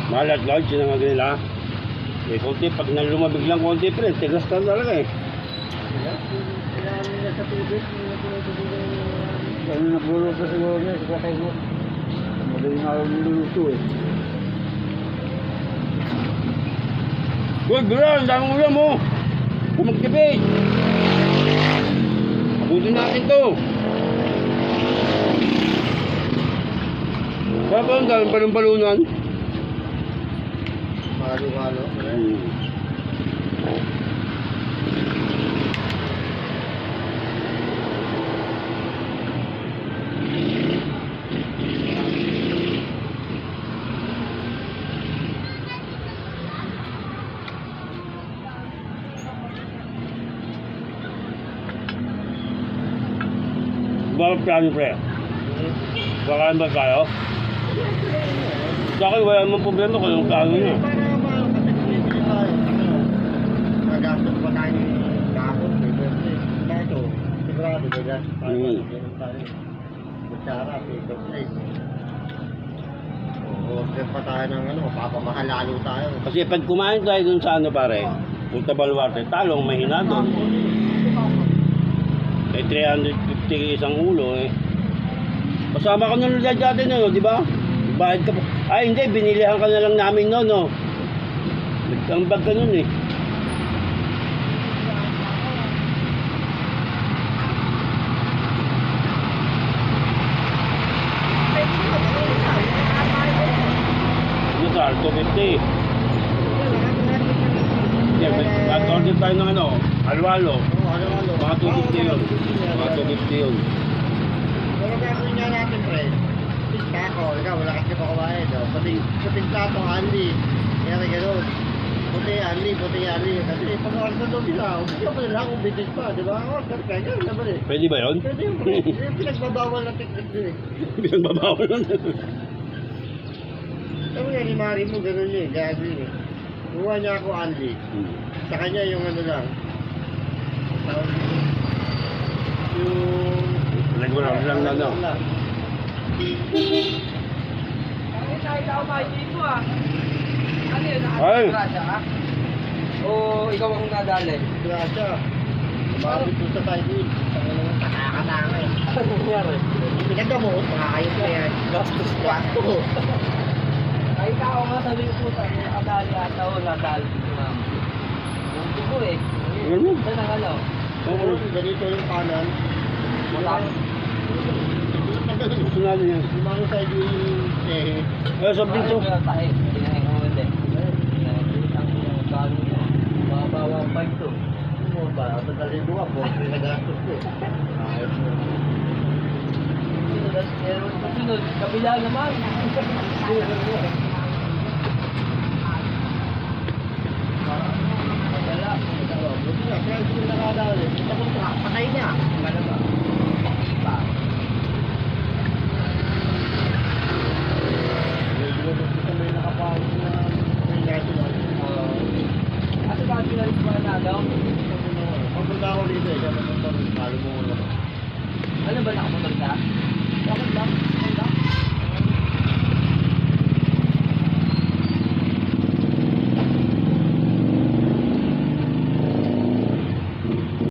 Malat guard, sinangag nila. Eh, konti, pag nalumabig lang konti, pre, tigas ka talaga eh. Kailangan nila sa tubig. Ano nagluluto siguro niya, siguro kayo mo. Madaling araw niluluto eh. Good, bro, ang daming ulam mo. Kung magtipid. Abutin natin to. Kaya ba ang daming palong-palunan? Halo-halo. Bakit plano, pre? Baka ba tayo? Sa akin, wala namang problema kung anong plano niya. Para naman kasi bumibili tayo. Nagastos pa tayo ng dahon. Ito, sigurado nagastos tayo. Ganun tayo. Kutsara, paper plate. Order pa tayo ng papamahal lalo tayo. Kasi pag kumain tayo dun sa ano pare, Punta Baluarte, talong mahina doon. Eh 350 isang ulo eh. Kasama ka na nung dati no, di ba? Bayad ka pa. Ay hindi, binilihan ka na lang namin no, no. Nagtambag ka nun eh. Ano sa 250? Yeah, mag-order tayo ng ano, halo-halo. Mga 250 yun. Mga 250 yun. Pero gagawin nga natin, pre. Pista ako, ikaw, wala kasi pa kumain. Pati sa pista ako, Andy. Kaya na gano'n. Puti Andy. Kasi pag-order doon nila, bigyan mo nila kung business pa, di ba? Order ka, gano'n naman eh. Pwede ba yun? Pwede yun, pre. Yung pinagbabawal na technique din eh. Pinagbabawal nun. Sabi nga ni Mari mo, gano'n yun, gagawin eh. Kuha niya ako, Andy. Sa kanya yung ano lang. Yung... Nag-ulang lang na no. Ay, tayo daw ba dito ah? Ano yun? Ay! Grasya ka? O ikaw ang nadali? Grasya. Mabit doon sa sideway. Nakakatanga eh. Ano nangyari? Pinagdamot, makakayot na yan. Gastos ka. Gasto. Ay, tao nga sabi ko po tayo, nadali ata o nadali dito nga. Buti ko eh. Ganun. Saan ang ano? Oo, ganito yung kanan. Matang. Gusto natin yan. Yung mga sideway yung eh. Eh, sabi Ano ko. yung tayo? Pinahin ko hindi. Ang kano yun. Mabawa pa ito. Ano ba? Madali doon ako. Pinagastos ko eh. Ayos mo. Sunod, kabila naman. Wala. Buti nga, kaya hindi na nakadali. Tapos patay niya. Wala ba? Pa. Medyo gusto may nakapawag na may national. Asa ba pinalis ba na daw? Pagpunta ako dito eh, sabi mo, talo mo muna. Ano ba nakamotor ka? Bakit lang?